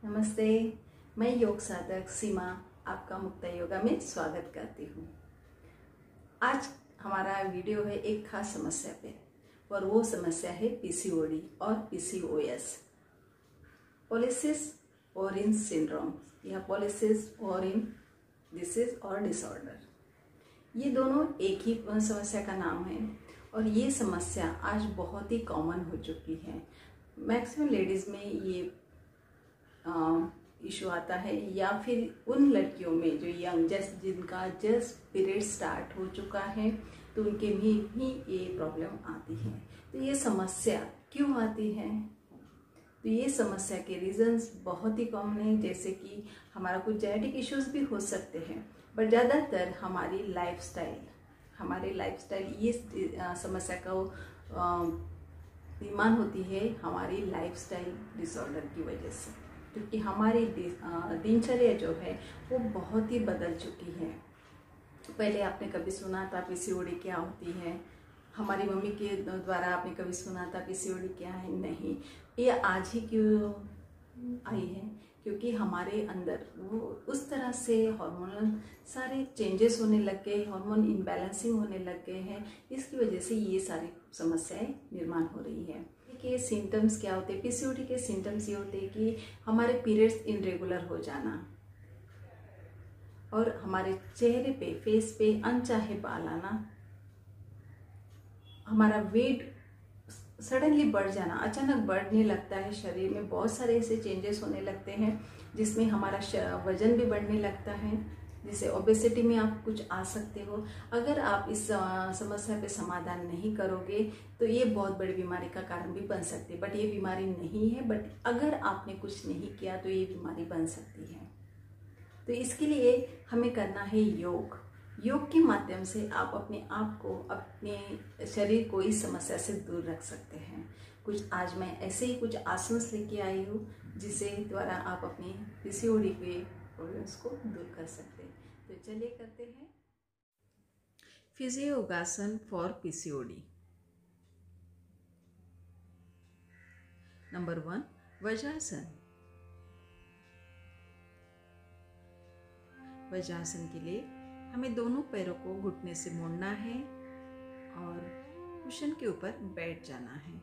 नमस्ते, मैं योग साधक सीमा आपका मुक्ता योगा में स्वागत करती हूँ। आज हमारा वीडियो है एक खास समस्या पे और वो समस्या है पीसीओडी और पीसीओएस, पॉलीसिस ओवरिन सिंड्रोम या पॉलीसिस ओवरिन डिसीज और डिसऑर्डर। ये दोनों एक ही समस्या का नाम है और ये समस्या आज बहुत ही कॉमन हो चुकी है। मैक्सिमम लेडीज़ में ये इशू आता है या फिर उन लड़कियों में जो यंग जिनका जस्ट पीरियड स्टार्ट हो चुका है तो उनके भी ये प्रॉब्लम आती है। तो ये समस्या क्यों आती है? तो ये समस्या के रीजंस बहुत ही कॉमन है, जैसे कि हमारा कुछ जेनेटिक इश्यूज भी हो सकते हैं, बट ज़्यादातर हमारी लाइफस्टाइल ये समस्या का निर्माण होती है हमारी लाइफस्टाइल डिसऑर्डर की वजह से, क्योंकि हमारी दिनचर्या जो है वो बहुत ही बदल चुकी है। पहले आपने कभी सुना था पीसीओडी क्या होती है? हमारी मम्मी के द्वारा आपने कभी सुना था पीसीओडी क्या है? नहीं, ये आज ही क्यों आई है? क्योंकि हमारे अंदर वो उस तरह से हार्मोनल सारे चेंजेस होने लग गए, हार्मोन इम्बैलेंसिंग होने लग गए हैं। इसकी वजह से ये सारी समस्याएं निर्माण हो रही है। के सिम्टम्स क्या होते हैं? पीसीओडी के सिम्टम्स ये होते हैं कि हमारे पीरियड्स इनरेगुलर हो जाना और हमारे चेहरे पे, फेस पे अनचाहे बाल आना, हमारा वेट सडनली बढ़ जाना, अचानक बढ़ने लगता है। शरीर में बहुत सारे ऐसे चेंजेस होने लगते हैं जिसमें हमारा वजन भी बढ़ने लगता है, जिसे ओबेसिटी में आप कुछ आ सकते हो। अगर आप इस समस्या पे समाधान नहीं करोगे तो ये बहुत बड़ी बीमारी का कारण भी बन सकती है। बट ये बीमारी नहीं है, बट अगर आपने कुछ नहीं किया तो ये बीमारी बन सकती है। तो इसके लिए हमें करना है योग। योग के माध्यम से आप अपने आप को, अपने शरीर को इस समस्या से दूर रख सकते हैं। कुछ आज मैं ऐसे ही कुछ आसन लेके आई हूँ जिससे द्वारा आप अपने पीसीओडी के प्रॉब्लम्स को दूर कर सकते हैं। तो चलिए करते हैं फिजियो योगासन for PCOD. Number 1, vajrasana. Vajrasana के लिए हमें दोनों पैरों को घुटने से मोड़ना है और कुशन के ऊपर बैठ जाना है।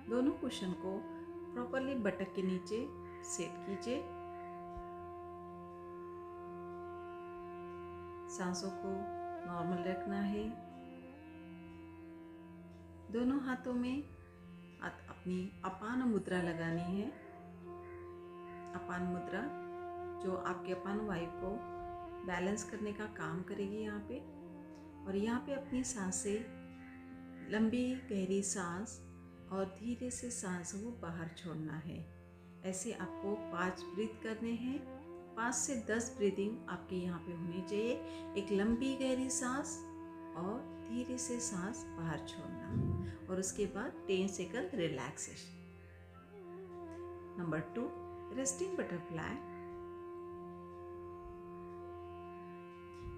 दोनों कुशन को प्रॉपरली बटक के नीचे सेट कीजिए। सांसों को नॉर्मल रखना है। दोनों हाथों में अपनी अपान मुद्रा लगानी है। अपान मुद्रा जो आपके अपान वायु को बैलेंस करने का काम करेगी यहाँ पे। और यहाँ पे अपनी सांसें, लंबी गहरी सांस और धीरे से सांस को बाहर छोड़ना है। ऐसे आपको 5 ब्रीथ करने हैं। 5 से 10 ब्रीदिंग आपके यहाँ पे होनी चाहिए। एक लंबी गहरी सांस और धीरे से सांस बाहर छोड़ना और उसके बाद 10 second relaxation. Number 2, resting butterfly.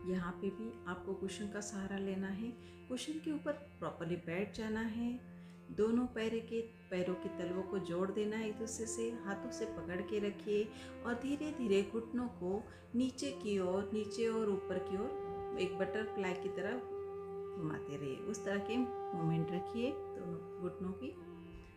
यहाँ पे भी आपको कुशन का सहारा लेना है। कुशन के ऊपर प्रॉपरली बैठ जाना है। दोनों पैरों के तलवों को जोड़ देना है एक दूसरे से। हाथों से पकड़ के रखिए और धीरे धीरे घुटनों को नीचे और ऊपर की ओर एक बटरफ्लाई की तरह घुमाते रहिए। उस तरह के मूवमेंट रखिए दोनों घुटनों की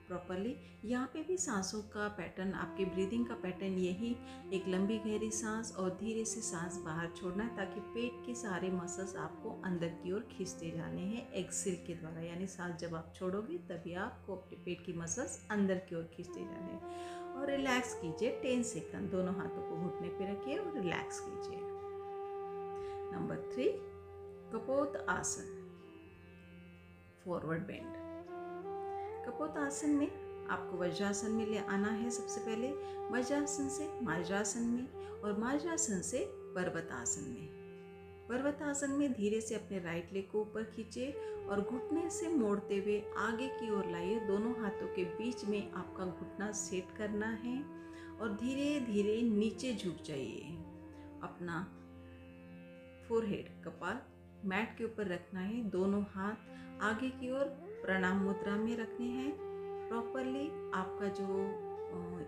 प्रॉपरली। यहाँ पे भी सांसों का पैटर्न, आपके ब्रीदिंग का पैटर्न यही, एक लंबी गहरी सांस और धीरे से सांस बाहर छोड़ना है, ताकि पेट के सारे मसल्स आपको अंदर की ओर खींचते जाने हैं एक्सेल के द्वारा। यानी सांस जब आप छोड़ोगे तभी आपको अपने पेट की मसल्स अंदर की ओर खींचते जाने हैं। और रिलैक्स कीजिए 10 सेकंड। दोनों हाथों को घुटने पे रखिए और रिलैक्स कीजिए। नंबर 3, कपोत आसन, फॉरवर्ड बेंड। कपोत आसन में आपको वज्रासन में ले आना है। सबसे पहले वज्रासन से मार्जासन में और मार्जासन से पर्वतासन में। पर्वतासन में धीरे से अपने राइट लेग को ऊपर खींचिए और घुटने से मोड़ते हुए आगे की ओर लाइए। दोनों हाथों के बीच में आपका घुटना सेट करना है और धीरे धीरे नीचे झुक जाइए। अपना फोरहेड, कपाल मैट के ऊपर रखना है। दोनों हाथ आगे की ओर प्रणाम मुद्रा में रखने हैं। प्रॉपरली आपका जो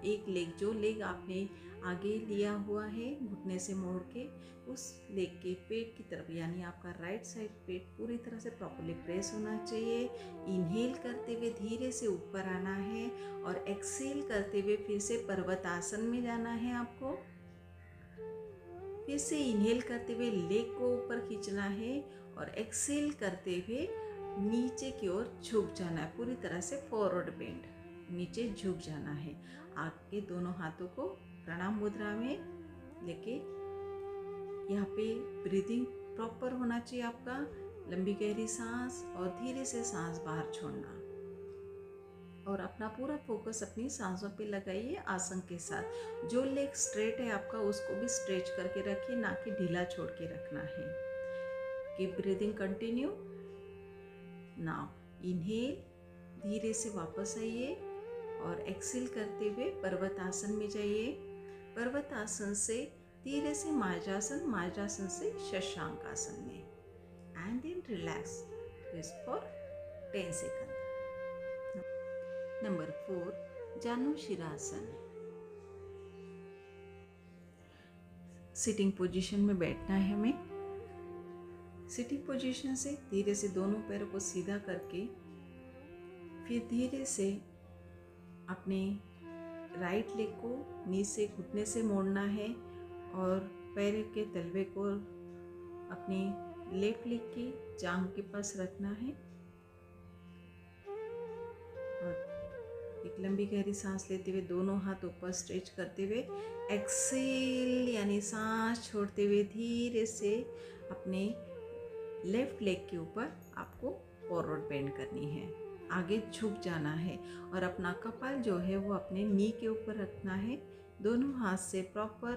एक लेग, जो लेग आपने आगे लिया हुआ है घुटने से मोड़ के, उस लेग के पेट की तरफ, यानी आपका राइट साइड पेट पूरी तरह से प्रॉपर्ली प्रेस होना चाहिए। इनहेल करते हुए धीरे से ऊपर आना है और एक्सेल करते हुए फिर से पर्वत आसन में जाना है आपको। फिर से इनहेल करते हुए लेग को ऊपर खींचना है और एक्सेल करते हुए नीचे की ओर झुक जाना है, पूरी तरह से फॉरवर्ड बेंड, नीचे झुक जाना है। आगे दोनों हाथों को प्रणाम मुद्रा में लेके यहाँ पे ब्रीदिंग प्रॉपर होना चाहिए आपका। लंबी गहरी सांस और धीरे से सांस बाहर छोड़ना, और अपना पूरा फोकस अपनी सांसों पे लगाइए आसन के साथ। जो लेग स्ट्रेट है आपका उसको भी स्ट्रेच करके रखिए, ना कि ढीला छोड़ के रखना है। Keep breathing continue. Now inhale, धीरे से वापस आइए और एक्सेल करते हुए पर्वत आसन में जाइए। पर्वत आसन से धीरे से मार्जासन, मार्जासन से शशांक आसन में, and then relax rest for 10 second. Number 4, जानु शिरासन। सिटिंग पोजीशन में बैठना है हमें। सिटिंग पोजीशन से धीरे से दोनों पैरों को सीधा करके फिर धीरे से अपने राइट लेग को नी से घुटने से मोड़ना है और पैर के तलवे को अपनी लेफ्ट लेग की जांघ के पास रखना है। और एक लंबी गहरी सांस लेते हुए दोनों हाथ ऊपर स्ट्रेच करते हुए एक्सेल, यानी सांस छोड़ते हुए धीरे से अपने लेफ्ट लेग के ऊपर आपको फॉरवर्ड बेंड करनी है, आगे झुक जाना है और अपना कपाल जो है वो अपने नी के ऊपर रखना है। दोनों हाथ से प्रॉपर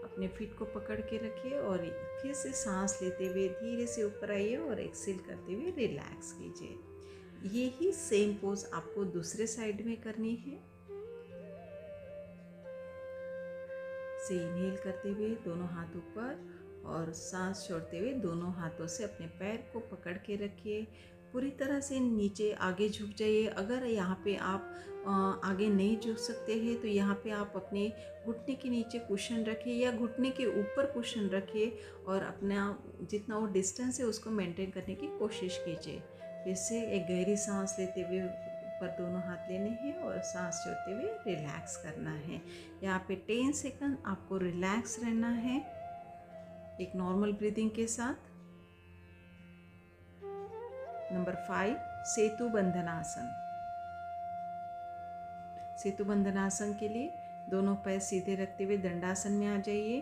अपने फीट को पकड़ के रखिए और फिर से सांस लेते हुए धीरे से ऊपर आइए और एक्सेल करते हुए रिलैक्स कीजिए। यही सेम पोज आपको दूसरे साइड में करनी है। से इनहेल करते हुए दोनों हाथ ऊपर और सांस छोड़ते हुए दोनों हाथों से अपने पैर को पकड़ के रखिए, पूरी तरह से नीचे आगे झुक जाइए। अगर यहाँ पे आप आगे नहीं झुक सकते हैं तो यहाँ पे आप अपने घुटने के नीचे कुशन रखिए या घुटने के ऊपर कुशन रखिए और अपना जितना वो डिस्टेंस है उसको मेंटेन करने की कोशिश कीजिए। फिर से एक गहरी सांस लेते हुए ऊपर दोनों हाथ लेने हैं और सांस छोड़ते हुए रिलैक्स करना है। यहाँ पे 10 सेकंड आपको रिलैक्स रहना है एक नॉर्मल ब्रीदिंग के साथ। नंबर 5, सेतु बंधनासन। सेतु बंधनासन के लिए दोनों पैर सीधे रखते हुए दंडासन में आ जाइए।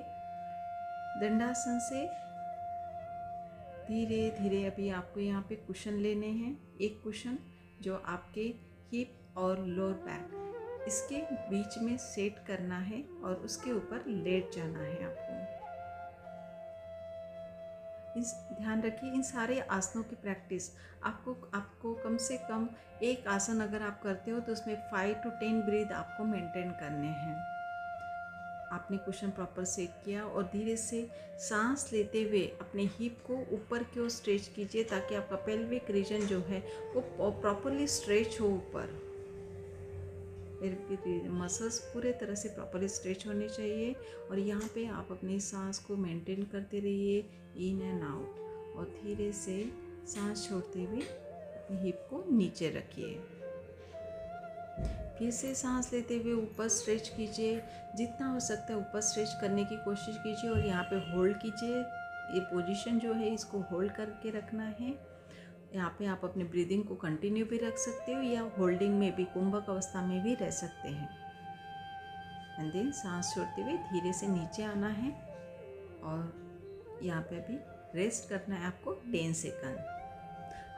दंडासन से धीरे धीरे अभी आपको यहाँ पे कुशन लेने हैं। एक कुशन जो आपके हिप और लोअर बैक इसके बीच में सेट करना है और उसके ऊपर लेट जाना है आपको। ध्यान रखिए इन सारे आसनों की प्रैक्टिस आपको कम से कम एक आसन अगर आप करते हो तो उसमें 5 to 10 ब्रीथ आपको मेंटेन करने हैं। आपने कुशन प्रॉपर सेट किया और धीरे से सांस लेते हुए अपने हिप को ऊपर की ओर स्ट्रेच कीजिए ताकि आपका पेल्विक रीजन जो है वो प्रॉपरली स्ट्रेच हो। ऊपर मसल्स पूरे तरह से प्रॉपरली स्ट्रेच होने चाहिए और यहाँ पे आप अपनी सांस को मेंटेन करते रहिए इन एंड आउट और धीरे से सांस छोड़ते हुए अपनी हिप को नीचे रखिए। फिर से सांस लेते हुए ऊपर स्ट्रेच कीजिए, जितना हो सकता है ऊपर स्ट्रेच करने की कोशिश कीजिए और यहाँ पे होल्ड कीजिए। ये पोजीशन जो है इसको होल्ड करके रखना है। यहाँ पे आप अपने ब्रीदिंग को कंटिन्यू भी रख सकते हो या होल्डिंग में भी कुंभक अवस्था में भी रह सकते हैं। एंड देन सांस छोड़ते हुए धीरे से नीचे आना है और यहाँ पे अभी रेस्ट करना है आपको 10 सेकंड।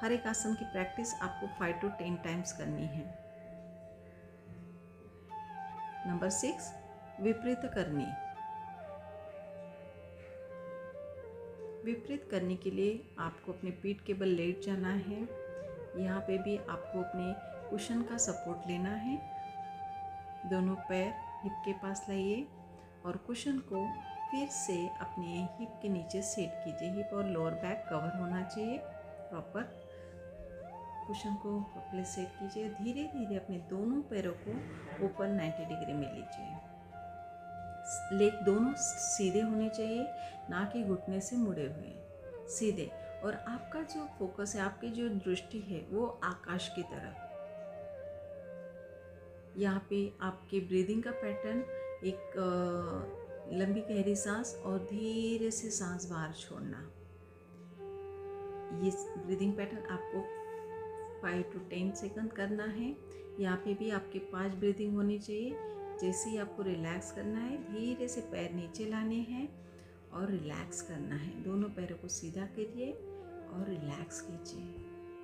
हर एक आसन की प्रैक्टिस आपको 5 to 10 टाइम्स करनी है। नंबर 6, विपरीत करनी। विपरीत करने के लिए आपको अपने पीठ के बल लेट जाना है। यहाँ पे भी आपको अपने कुशन का सपोर्ट लेना है। दोनों पैर हिप के पास लाइए और कुशन को फिर से अपने हिप के नीचे सेट कीजिए। हिप और लोअर बैक कवर होना चाहिए प्रॉपर। कुशन को प्रॉपर्ली सेट कीजिए। धीरे धीरे अपने दोनों पैरों को ऊपर 90 डिग्री में लीजिए। लेग दोनों सीधे होने चाहिए, ना कि घुटने से मुड़े हुए, सीधे। और आपका जो फोकस है, आपकी जो दृष्टि है, वो आकाश की तरफ। यहाँ पे आपके ब्रीदिंग का पैटर्न एक लंबी गहरी सांस और धीरे से सांस बाहर छोड़ना। ये ब्रीदिंग पैटर्न आपको 5 to 10 सेकंड करना है। यहाँ पे भी आपके 5 ब्रीदिंग होनी चाहिए। जैसे ही आपको रिलैक्स करना है, धीरे से पैर नीचे लाने हैं और रिलैक्स करना है। दोनों पैरों को सीधा करिए और रिलैक्स कीजिए।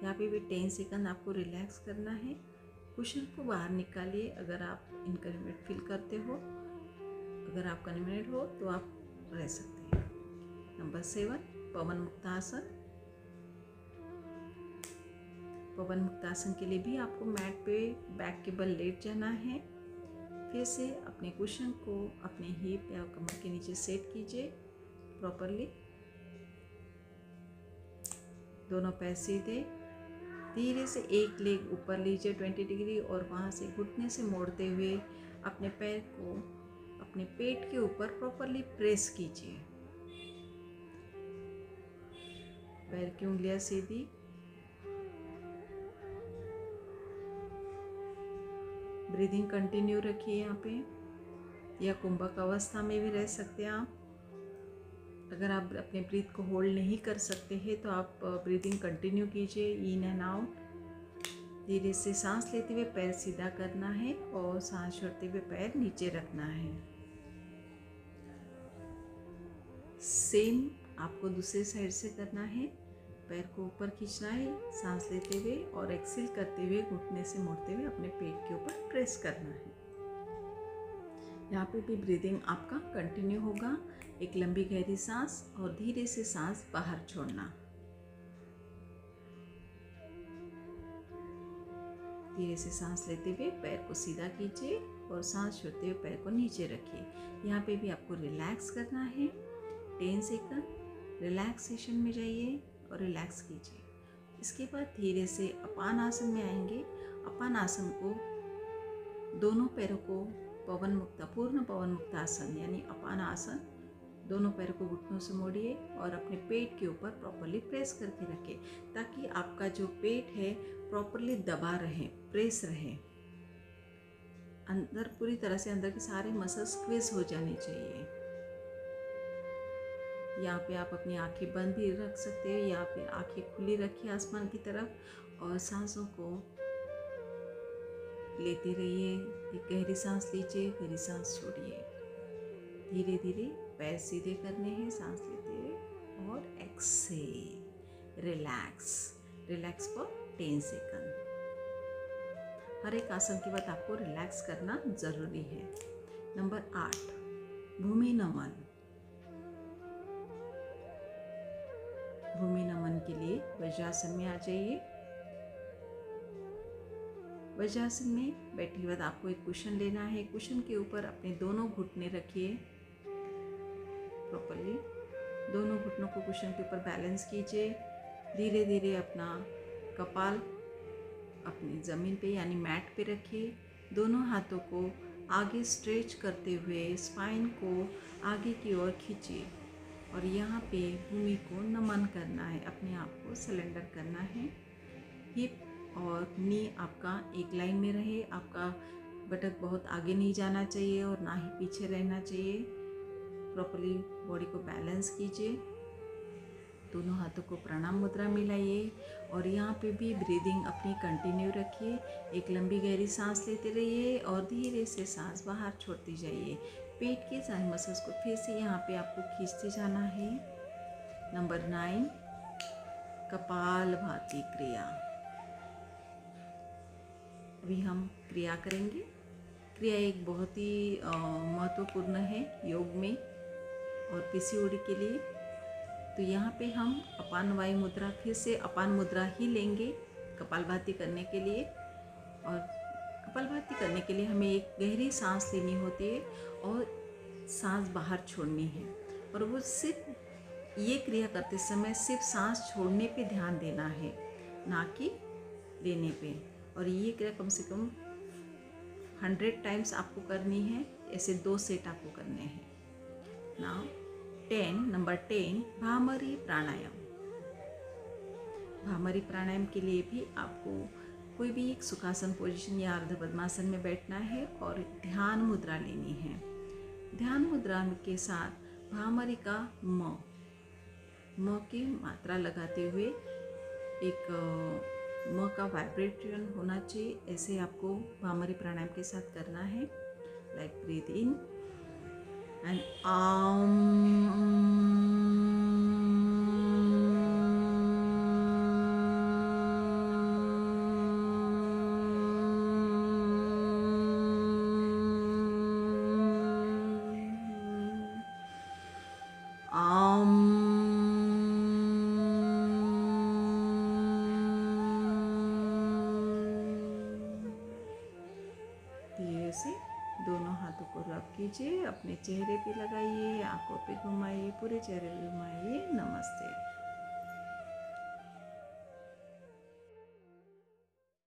यहाँ पे भी 10 सेकंड आपको रिलैक्स करना है। कुशन को बाहर निकालिए अगर आप इनकन्वीनियंट फील करते हो। अगर आप कन्वीनियंट हो तो आप रह सकते हैं। नंबर 7, पवन मुक्तासन। पवन मुक्तासन के लिए भी आपको मैट पे बैक के बल लेट जाना है। फिर से अपने कुशन को अपने हिप या कमर के नीचे सेट कीजिए प्रॉपरली। दोनों पैर सीधे, धीरे से एक लेग ऊपर लीजिए 20 डिग्री और वहाँ से घुटने से मोड़ते हुए अपने पैर को अपने पेट के ऊपर प्रॉपरली प्रेस कीजिए। पैर की उंगलियां सीधी, ब्रीदिंग कंटिन्यू रखिए यहाँ पे, या कुंभक अवस्था में भी रह सकते हैं आप। अगर आप अपने ब्रीथ को होल्ड नहीं कर सकते हैं तो आप ब्रीदिंग कंटिन्यू कीजिए, इन एंड आउट। धीरे से सांस लेते हुए पैर सीधा करना है और सांस छोड़ते हुए पैर नीचे रखना है। सेम आपको दूसरे साइड से करना है। पैर को ऊपर खींचना है सांस लेते हुए और एक्सेल करते हुए घुटने से मोड़ते हुए अपने पेट के ऊपर प्रेस करना है। यहाँ पे भी ब्रीदिंग आपका कंटिन्यू होगा। एक लंबी गहरी सांस और धीरे से सांस बाहर छोड़ना। धीरे से सांस लेते हुए पैर को सीधा कीजिए और सांस छोड़ते हुए पैर को नीचे रखिए। यहाँ पे भी आपको रिलैक्स करना है। 10 सेकंड रिलैक्सेशन में जाइए और रिलैक्स कीजिए। इसके बाद धीरे से अपान आसन में आएंगे। अपान आसन को दोनों पैरों को पूर्ण पवन मुक्त आसन यानी अपान आसन, दोनों पैरों को घुटनों से मोड़िए और अपने पेट के ऊपर प्रॉपरली प्रेस करके रखें, ताकि आपका जो पेट है प्रॉपरली दबा रहे, प्रेस रहे। अंदर पूरी तरह से अंदर के सारे मसल्स स्क्वीज हो जाने चाहिए। यहाँ पे आप अपनी आंखें बंद भी रख सकते हो या फिर आंखें खुली रखिए आसमान की तरफ और सांसों को लेते रहिए। एक गहरी सांस लीजिए, गहरी सांस छोड़िए। धीरे धीरे पैर सीधे करने हैं सांस लेते हुए और एक्सेल। Relax for 10 second. हर एक आसन के बाद आपको रिलैक्स करना जरूरी है। नंबर 8, भूमि नमन। भूमि नमन के लिए वज्रासन में आ जाइए। वज्रासन में बैठने के बाद आपको एक कुशन लेना है। कुशन के ऊपर अपने दोनों घुटने रखिए प्रॉपरली। दोनों घुटनों को कुशन के ऊपर बैलेंस कीजिए। धीरे धीरे अपना कपाल अपनी ज़मीन पे यानी मैट पे रखिए। दोनों हाथों को आगे स्ट्रेच करते हुए स्पाइन को आगे की ओर खींचिए और यहाँ पे भूमि को नमन करना है, अपने आप को सरेंडर करना है। हिप और नी आपका एक लाइन में रहे। आपका बटक बहुत आगे नहीं जाना चाहिए और ना ही पीछे रहना चाहिए। प्रॉपरली बॉडी को बैलेंस कीजिए। दोनों हाथों को प्रणाम मुद्रा में लाइए और यहाँ पे भी ब्रीदिंग अपनी कंटिन्यू रखिए। एक लंबी गहरी सांस लेते रहिए और धीरे से सांस बाहर छोड़ती जाइए। पेट के सारे मसल्स को फिर से यहाँ पे आपको खींचते जाना है। नंबर 9, कपालभाति क्रिया। अभी हम क्रिया करेंगे। क्रिया एक बहुत ही महत्वपूर्ण है योग में और पीसीओडी के लिए। तो यहाँ पे हम अपान वायु मुद्रा, फिर से अपान मुद्रा ही लेंगे कपालभाति करने के लिए। और कपालभाति करने के लिए हमें एक गहरी सांस लेनी होती है और सांस बाहर छोड़नी है। और वो सिर्फ ये क्रिया करते समय सिर्फ सांस छोड़ने पे ध्यान देना है, ना कि लेने पे। और ये क्रिया कम से कम 100 टाइम्स आपको करनी है। ऐसे 2 सेट आपको करने हैं। नाउ नंबर 10 भ्रामरी प्राणायाम। भ्रामरी प्राणायाम के लिए भी आपको कोई भी एक सुखासन पोजीशन या अर्ध पद्मासन में बैठना है और ध्यान मुद्रा लेनी है। ध्यान मुद्रा के साथ भ्रामरी का म की मात्रा लगाते हुए एक म का वाइब्रेशन होना चाहिए। ऐसे आपको भ्रामरी प्राणायाम के साथ करना है। लाइक ब्रीथ इन एंड धीरे से दोनों हाथों को रब कीजिए, अपने चेहरे पे लगाइए, आंखों पे घुमाइए, पूरे चेहरे पे घुमाइए। नमस्ते।